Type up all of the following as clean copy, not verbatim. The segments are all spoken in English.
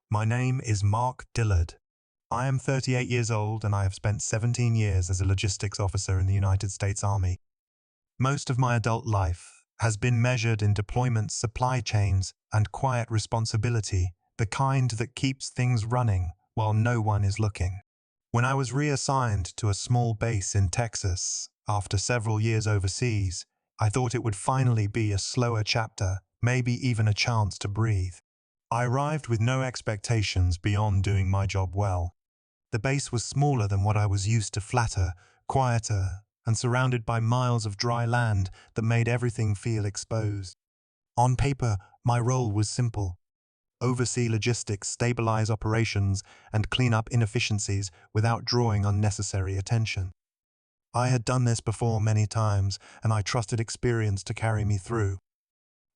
My name is Mark Dillard. I am 38 years old and I have spent 17 years as a logistics officer in the United States Army. Most of my adult life has been measured in deployments, supply chains, and quiet responsibility, the kind that keeps things running while no one is looking. When I was reassigned to a small base in Texas after several years overseas, I thought it would finally be a slower chapter, maybe even a chance to breathe. I arrived with no expectations beyond doing my job well. The base was smaller than what I was used to, flatter, quieter, and surrounded by miles of dry land that made everything feel exposed. On paper, my role was simple: oversee logistics, stabilize operations, and clean up inefficiencies without drawing unnecessary attention. I had done this before many times, and I trusted experience to carry me through.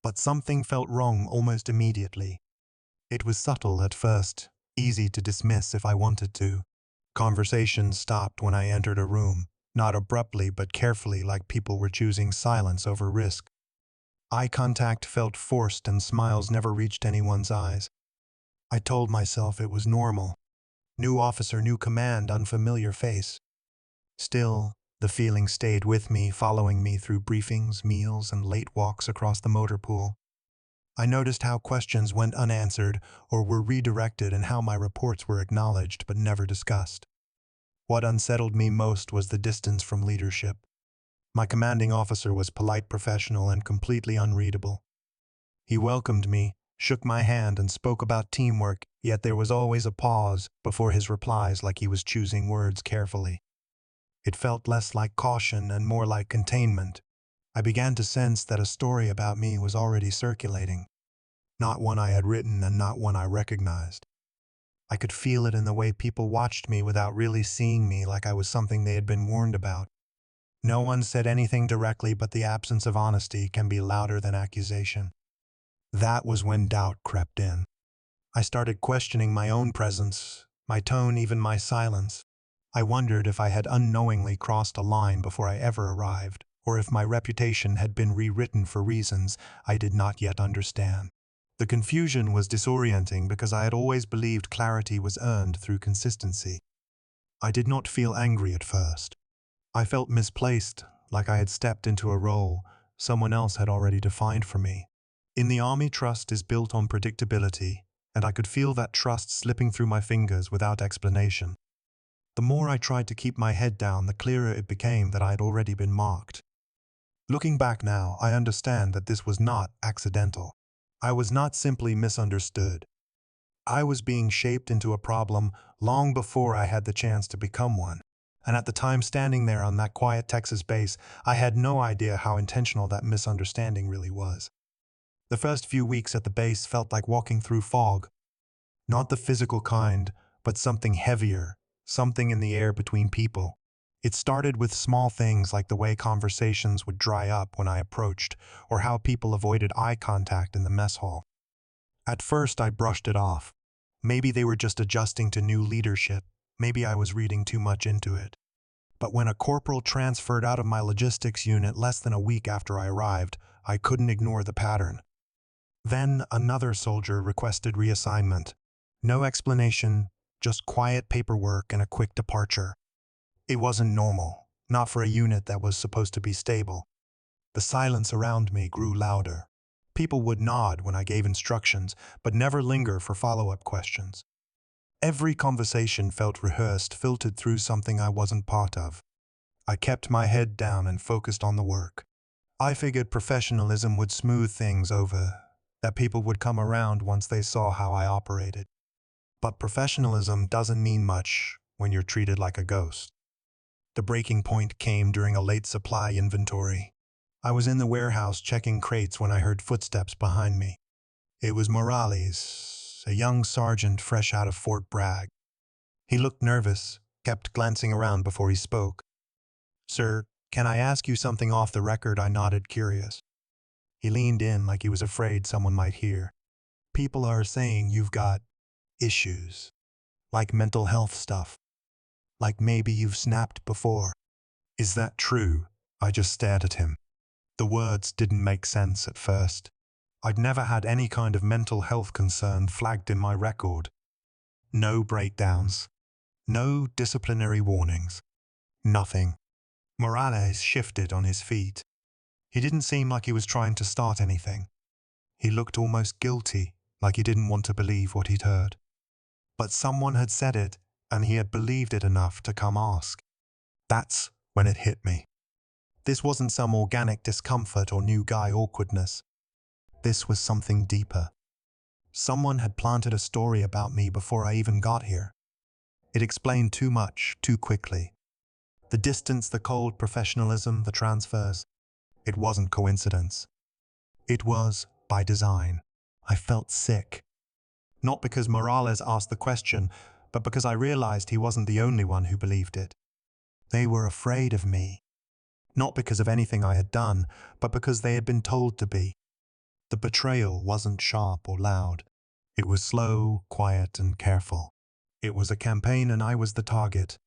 But something felt wrong almost immediately. It was subtle at first, easy to dismiss if I wanted to. Conversations stopped when I entered a room, not abruptly but carefully, like people were choosing silence over risk. Eye contact felt forced and smiles never reached anyone's eyes. I told myself it was normal. New officer, new command, unfamiliar face. Still, the feeling stayed with me, following me through briefings, meals, and late walks across the motor pool. I noticed how questions went unanswered or were redirected, and how my reports were acknowledged but never discussed. What unsettled me most was the distance from leadership. My commanding officer was polite, professional, and completely unreadable. He welcomed me, shook my hand, and spoke about teamwork, yet there was always a pause before his replies, like he was choosing words carefully. It felt less like caution and more like containment. I began to sense that a story about me was already circulating. Not one I had written and not one I recognized. I could feel it in the way people watched me without really seeing me, like I was something they had been warned about. No one said anything directly, but the absence of honesty can be louder than accusation. That was when doubt crept in. I started questioning my own presence, my tone, even my silence. I wondered if I had unknowingly crossed a line before I ever arrived, or if my reputation had been rewritten for reasons I did not yet understand. The confusion was disorienting because I had always believed clarity was earned through consistency. I did not feel angry at first. I felt misplaced, like I had stepped into a role someone else had already defined for me. In the Army, trust is built on predictability, and I could feel that trust slipping through my fingers without explanation. The more I tried to keep my head down, the clearer it became that I had already been marked. Looking back now, I understand that this was not accidental. I was not simply misunderstood. I was being shaped into a problem long before I had the chance to become one. And at the time, standing there on that quiet Texas base, I had no idea how intentional that misunderstanding really was. The first few weeks at the base felt like walking through fog. Not the physical kind, but something heavier, something in the air between people. It started with small things like the way conversations would dry up when I approached, or how people avoided eye contact in the mess hall. At first, I brushed it off. Maybe they were just adjusting to new leadership. Maybe I was reading too much into it. But when a corporal transferred out of my logistics unit less than a week after I arrived, I couldn't ignore the pattern. Then another soldier requested reassignment. No explanation, just quiet paperwork and a quick departure. It wasn't normal, not for a unit that was supposed to be stable. The silence around me grew louder. People would nod when I gave instructions, but never linger for follow-up questions. Every conversation felt rehearsed, filtered through something I wasn't part of. I kept my head down and focused on the work. I figured professionalism would smooth things over, that people would come around once they saw how I operated. But professionalism doesn't mean much when you're treated like a ghost. The breaking point came during a late supply inventory. I was in the warehouse checking crates when I heard footsteps behind me. It was Morales, a young sergeant fresh out of Fort Bragg. He looked nervous, kept glancing around before he spoke. "Sir, can I ask you something off the record?" I nodded, curious. He leaned in like he was afraid someone might hear. "People are saying you've got issues, like mental health stuff. Like maybe you've snapped before. Is that true?" I just stared at him. The words didn't make sense at first. I'd never had any kind of mental health concern flagged in my record, No breakdowns. No disciplinary warnings. Nothing. Morales shifted on his feet. He didn't seem like he was trying to start anything. He looked almost guilty, like he didn't want to believe what he'd heard. But someone had said it, and he had believed it enough to come ask. That's when it hit me. This wasn't some organic discomfort or new guy awkwardness. This was something deeper. Someone had planted a story about me before I even got here. It explained too much, too quickly. The distance, the cold professionalism, the transfers. It wasn't coincidence. It was by design. I felt sick. Not because Morales asked the question, but because I realized he wasn't the only one who believed it. They were afraid of me. Not because of anything I had done, but because they had been told to be. The betrayal wasn't sharp or loud. It was slow, quiet, and careful. It was a campaign and I was the target.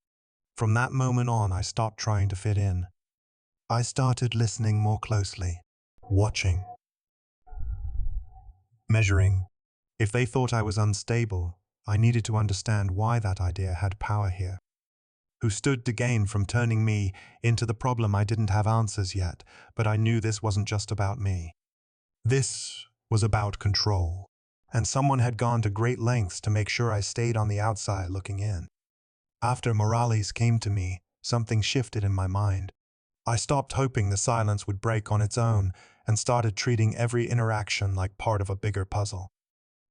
From that moment on, I stopped trying to fit in. I started listening more closely, watching, measuring. If they thought I was unstable, I needed to understand why that idea had power here. Who stood to gain from turning me into the problem? I didn't have answers yet, but I knew this wasn't just about me. This was about control, and someone had gone to great lengths to make sure I stayed on the outside looking in. After Morales came to me, something shifted in my mind. I stopped hoping the silence would break on its own and started treating every interaction like part of a bigger puzzle.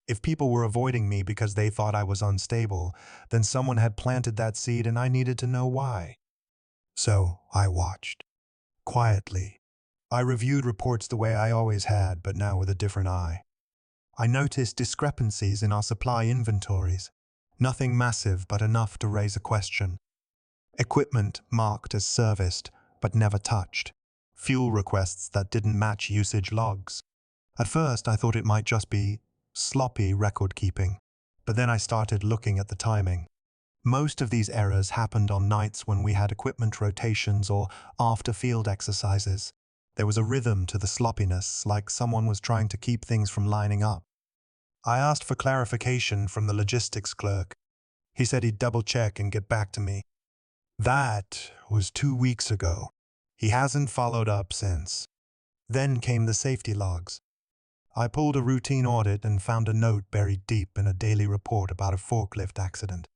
If people were avoiding me because they thought I was unstable, then someone had planted that seed and I needed to know why. So I watched. Quietly. I reviewed reports the way I always had, but now with a different eye. I noticed discrepancies in our supply inventories. Nothing massive, but enough to raise a question. Equipment marked as serviced, but never touched. Fuel requests that didn't match usage logs. At first, I thought it might just be sloppy record-keeping, but then I started looking at the timing. Most of these errors happened on nights when we had equipment rotations or after field exercises. There was a rhythm to the sloppiness, like someone was trying to keep things from lining up. I asked for clarification from the logistics clerk. He said he'd double-check and get back to me. That was 2 weeks ago. He hasn't followed up since. Then came the safety logs. I pulled a routine audit and found a note buried deep in a daily report about a forklift accident.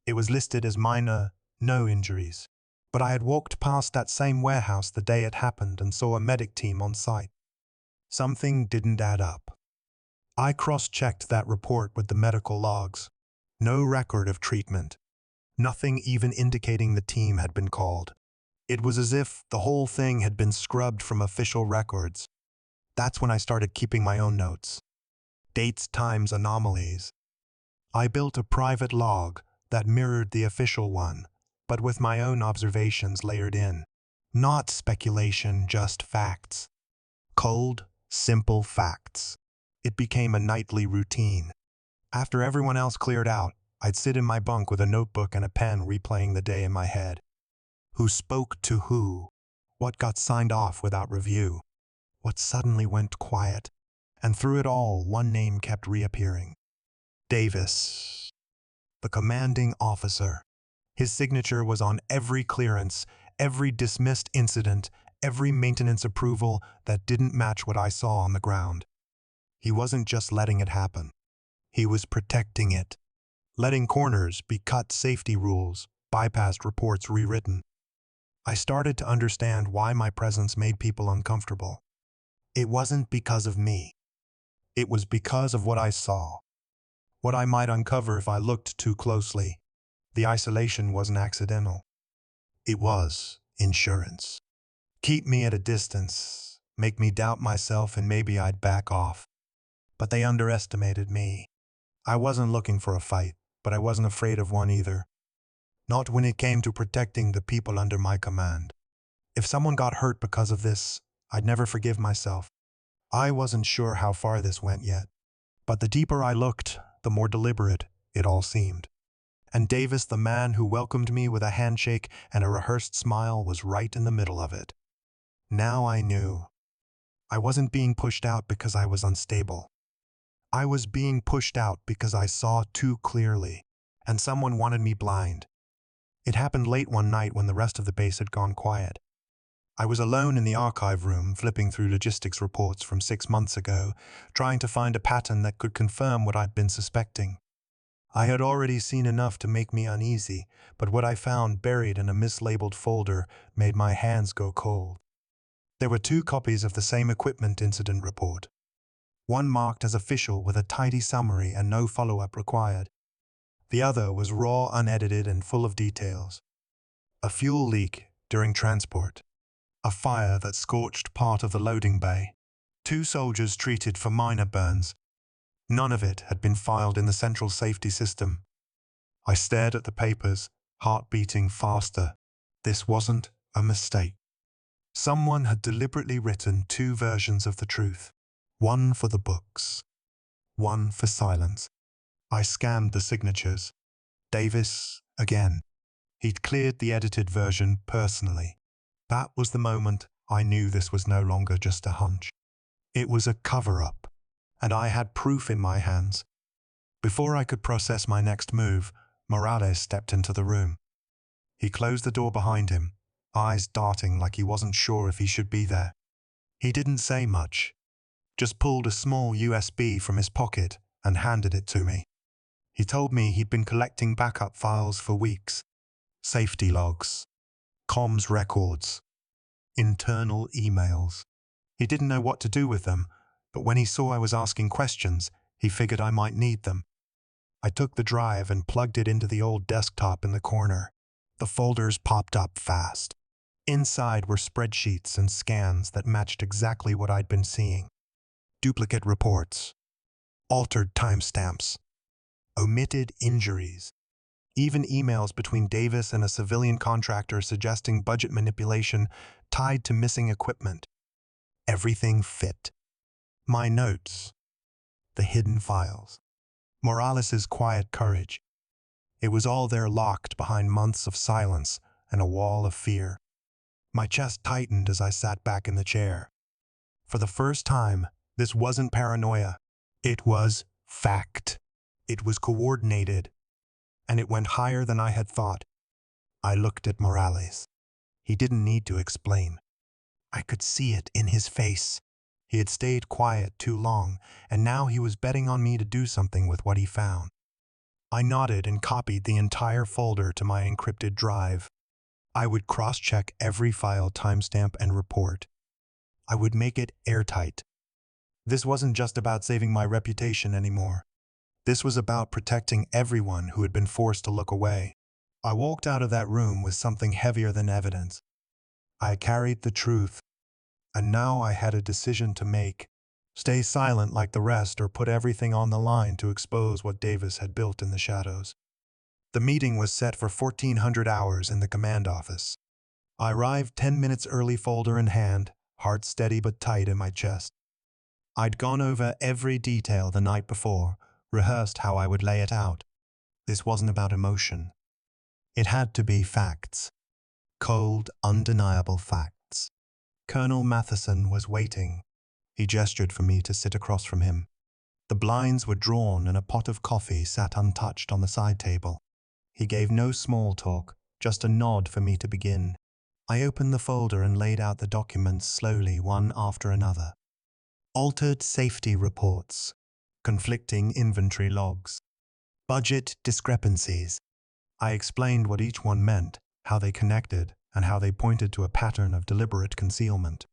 It was listed as minor, no injuries. But I had walked past that same warehouse the day it happened and saw a medic team on site. Something didn't add up. I cross-checked that report with the medical logs. No record of treatment. Nothing even indicating the team had been called. It was as if the whole thing had been scrubbed from official records. That's when I started keeping my own notes. Dates, times, anomalies. I built a private log that mirrored the official one, but with my own observations layered in. Not speculation, just facts. Cold, simple facts. It became a nightly routine. After everyone else cleared out, I'd sit in my bunk with a notebook and a pen replaying the day in my head. Who spoke to who? What got signed off without review? What suddenly went quiet? And through it all, one name kept reappearing. Davis. The commanding officer. His signature was on every clearance, every dismissed incident, every maintenance approval that didn't match what I saw on the ground. He wasn't just letting it happen. He was protecting it. Letting corners be cut, safety rules, bypassed reports rewritten. I started to understand why my presence made people uncomfortable. It wasn't because of me. It was because of what I saw. What I might uncover if I looked too closely. The isolation wasn't accidental. It was insurance. Keep me at a distance, make me doubt myself, and maybe I'd back off. But they underestimated me. I wasn't looking for a fight, but I wasn't afraid of one either. Not when it came to protecting the people under my command. If someone got hurt because of this, I'd never forgive myself. I wasn't sure how far this went yet. But the deeper I looked, the more deliberate it all seemed. And Davis, the man who welcomed me with a handshake and a rehearsed smile, was right in the middle of it. Now I knew. I wasn't being pushed out because I was unstable. I was being pushed out because I saw too clearly, and someone wanted me blind. It happened late one night when the rest of the base had gone quiet. I was alone in the archive room, flipping through logistics reports from 6 months ago, trying to find a pattern that could confirm what I'd been suspecting. I had already seen enough to make me uneasy, but what I found buried in a mislabeled folder made my hands go cold. There were 2 copies of the same equipment incident report. One marked as official with a tidy summary and no follow-up required. The other was raw, unedited, and full of details. A fuel leak during transport. A fire that scorched part of the loading bay. 2 soldiers treated for minor burns. None of it had been filed in the central safety system. I stared at the papers, heart beating faster. This wasn't a mistake. Someone had deliberately written 2 versions of the truth. One for the books. One for silence. I scanned the signatures. Davis, again. He'd cleared the edited version personally. That was the moment I knew this was no longer just a hunch. It was a cover-up, and I had proof in my hands. Before I could process my next move, Morales stepped into the room. He closed the door behind him, eyes darting like he wasn't sure if he should be there. He didn't say much, just pulled a small USB from his pocket and handed it to me. He told me he'd been collecting backup files for weeks. Safety logs, comms records, internal emails. He didn't know what to do with them, but when he saw I was asking questions, he figured I might need them. I took the drive and plugged it into the old desktop in the corner. The folders popped up fast. Inside were spreadsheets and scans that matched exactly what I'd been seeing. Duplicate reports, altered timestamps, omitted injuries, even emails between Davis and a civilian contractor suggesting budget manipulation tied to missing equipment. Everything fit. My notes, the hidden files, Morales's quiet courage. It was all there locked behind months of silence and a wall of fear. My chest tightened as I sat back in the chair. For the first time, this wasn't paranoia. It was fact. It was coordinated, and it went higher than I had thought. I looked at Morales. He didn't need to explain. I could see it in his face. He had stayed quiet too long, and now he was betting on me to do something with what he found. I nodded and copied the entire folder to my encrypted drive. I would cross-check every file, timestamp, and report. I would make it airtight. This wasn't just about saving my reputation anymore. This was about protecting everyone who had been forced to look away. I walked out of that room with something heavier than evidence. I carried the truth, and now I had a decision to make. Stay silent like the rest or put everything on the line to expose what Davis had built in the shadows. The meeting was set for 1400 hours in the command office. I arrived 10 minutes early, folder in hand, heart steady but tight in my chest. I'd gone over every detail the night before, rehearsed how I would lay it out. This wasn't about emotion. It had to be facts. Cold, undeniable facts. Colonel Matheson was waiting. He gestured for me to sit across from him. The blinds were drawn and a pot of coffee sat untouched on the side table. He gave no small talk, just a nod for me to begin. I opened the folder and laid out the documents slowly, one after another. Altered safety reports, conflicting inventory logs, budget discrepancies. I explained what each one meant, how they connected, and how they pointed to a pattern of deliberate concealment.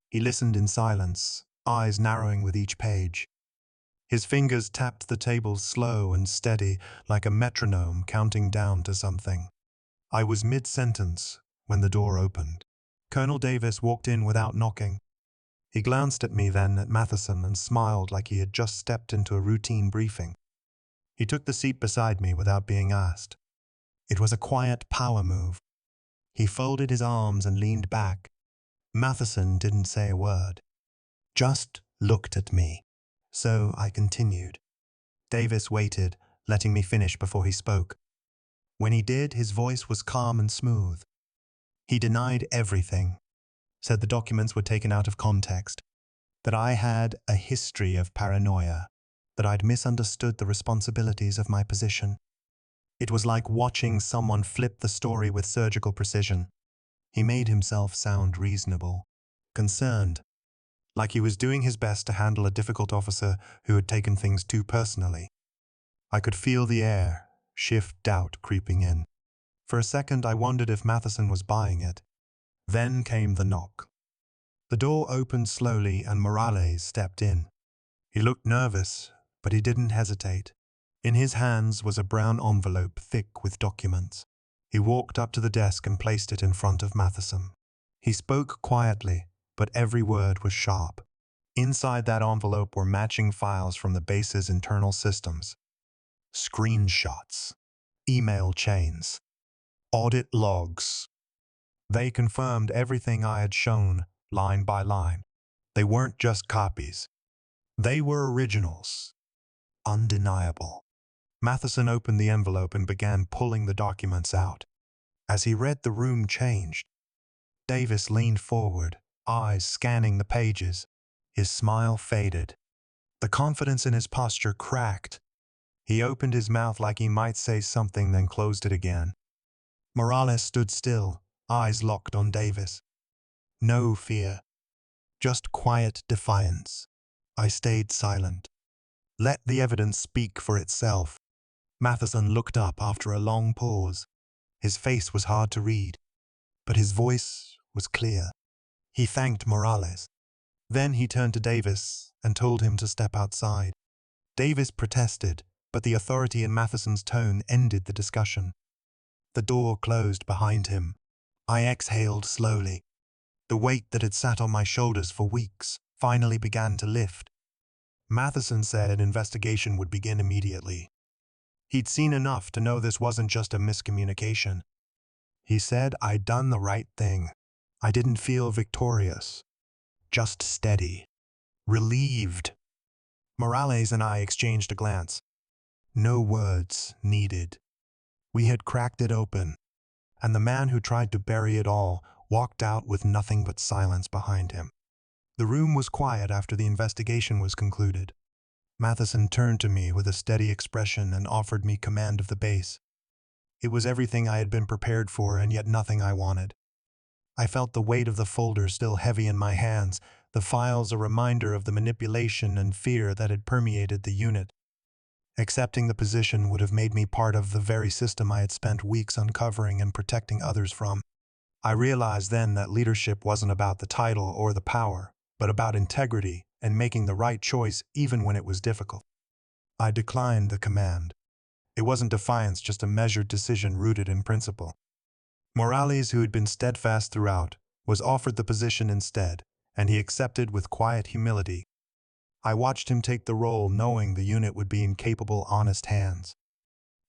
He listened in silence, eyes narrowing with each page. His fingers tapped the table slow and steady, like a metronome counting down to something. I was mid-sentence when the door opened. Colonel Davis walked in without knocking. He glanced at me, then at Matheson, and smiled like he had just stepped into a routine briefing. He took the seat beside me without being asked. It was a quiet power move. He folded his arms and leaned back. Matheson didn't say a word, just looked at me. So I continued. Davis waited, letting me finish before he spoke. When he did, his voice was calm and smooth. He denied everything, said the documents were taken out of context, that I had a history of paranoia, that I'd misunderstood the responsibilities of my position. It was like watching someone flip the story with surgical precision. He made himself sound reasonable, concerned, like he was doing his best to handle a difficult officer who had taken things too personally. I could feel the air shift, doubt creeping in. For a second, I wondered if Matheson was buying it. Then came the knock. The door opened slowly and Morales stepped in. He looked nervous, but he didn't hesitate. In his hands was a brown envelope thick with documents. He walked up to the desk and placed it in front of Matheson. He spoke quietly, but every word was sharp. Inside that envelope were matching files from the base's internal systems. Screenshots, email chains, audit logs. They confirmed everything I had shown, line by line. They weren't just copies. They were originals. Undeniable. Matheson opened the envelope and began pulling the documents out. As he read, the room changed. Davis leaned forward, eyes scanning the pages. His smile faded. The confidence in his posture cracked. He opened his mouth like he might say something, then closed it again. Morales stood still, eyes locked on Davis. No fear, just quiet defiance. I stayed silent. Let the evidence speak for itself. Matheson looked up after a long pause. His face was hard to read, but his voice was clear. He thanked Morales. Then he turned to Davis and told him to step outside. Davis protested, but the authority in Matheson's tone ended the discussion. The door closed behind him. I exhaled slowly. The weight that had sat on my shoulders for weeks finally began to lift. Matheson said an investigation would begin immediately. He'd seen enough to know this wasn't just a miscommunication. He said I'd done the right thing. I didn't feel victorious, just steady, relieved. Morales and I exchanged a glance. No words needed. We had cracked it open, and the man who tried to bury it all walked out with nothing but silence behind him. The room was quiet after the investigation was concluded. Matheson turned to me with a steady expression and offered me command of the base. It was everything I had been prepared for, and yet nothing I wanted. I felt the weight of the folder still heavy in my hands, the files a reminder of the manipulation and fear that had permeated the unit. Accepting the position would have made me part of the very system I had spent weeks uncovering and protecting others from. I realized then that leadership wasn't about the title or the power, but about integrity and making the right choice even when it was difficult. I declined the command. It wasn't defiance, just a measured decision rooted in principle. Morales, who had been steadfast throughout, was offered the position instead, and he accepted with quiet humility. I watched him take the role, knowing the unit would be in capable, honest hands.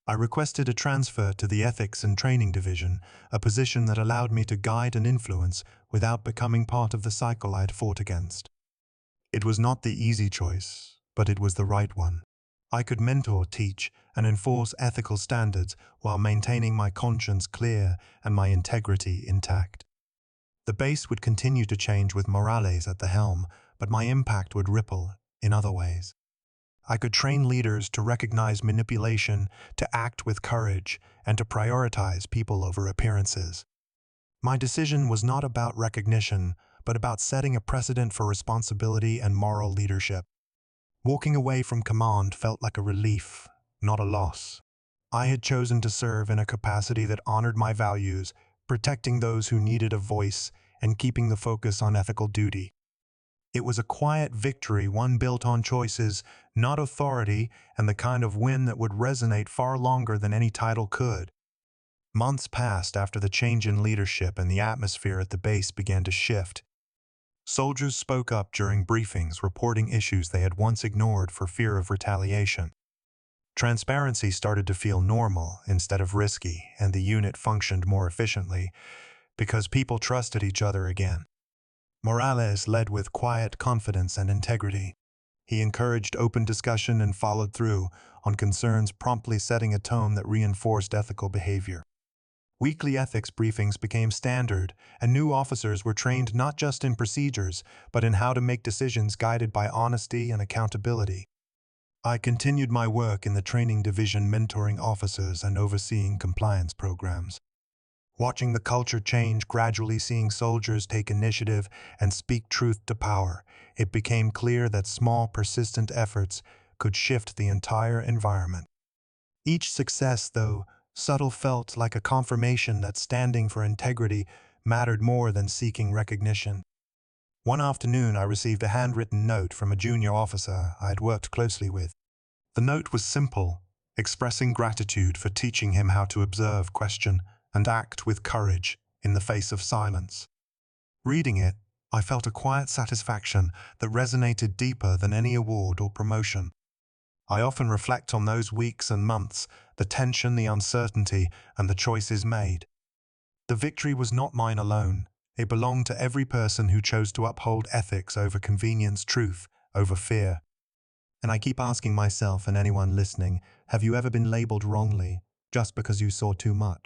I requested a transfer to the Ethics and Training Division, a position that allowed me to guide and influence without becoming part of the cycle I had fought against. It was not the easy choice, but it was the right one. I could mentor, teach, and enforce ethical standards while maintaining my conscience clear and my integrity intact. The base would continue to change with Morales at the helm, but my impact would ripple in other ways. I could train leaders to recognize manipulation, to act with courage, and to prioritize people over appearances. My decision was not about recognition, but about setting a precedent for responsibility and moral leadership. Walking away from command felt like a relief, not a loss. I had chosen to serve in a capacity that honored my values, protecting those who needed a voice and keeping the focus on ethical duty. It was a quiet victory, one built on choices, not authority, and the kind of win that would resonate far longer than any title could. Months passed after the change in leadership, and the atmosphere at the base began to shift. Soldiers spoke up during briefings, reporting issues they had once ignored for fear of retaliation. Transparency started to feel normal instead of risky, and the unit functioned more efficiently because people trusted each other again. Morales led with quiet confidence and integrity. He encouraged open discussion and followed through on concerns, promptly setting a tone that reinforced ethical behavior. Weekly ethics briefings became standard, and new officers were trained not just in procedures, but in how to make decisions guided by honesty and accountability. I continued my work in the training division, mentoring officers and overseeing compliance programs. Watching the culture change, gradually seeing soldiers take initiative and speak truth to power, it became clear that small, persistent efforts could shift the entire environment. Each success, though subtle, felt like a confirmation that standing for integrity mattered more than seeking recognition. One afternoon, I received a handwritten note from a junior officer I had worked closely with. The note was simple, expressing gratitude for teaching him how to observe, question, and act with courage in the face of silence. Reading it, I felt a quiet satisfaction that resonated deeper than any award or promotion. I often reflect on those weeks and months, the tension, the uncertainty, and the choices made. The victory was not mine alone. It belonged to every person who chose to uphold ethics over convenience, truth over fear. And I keep asking myself and anyone listening, have you ever been labeled wrongly just because you saw too much?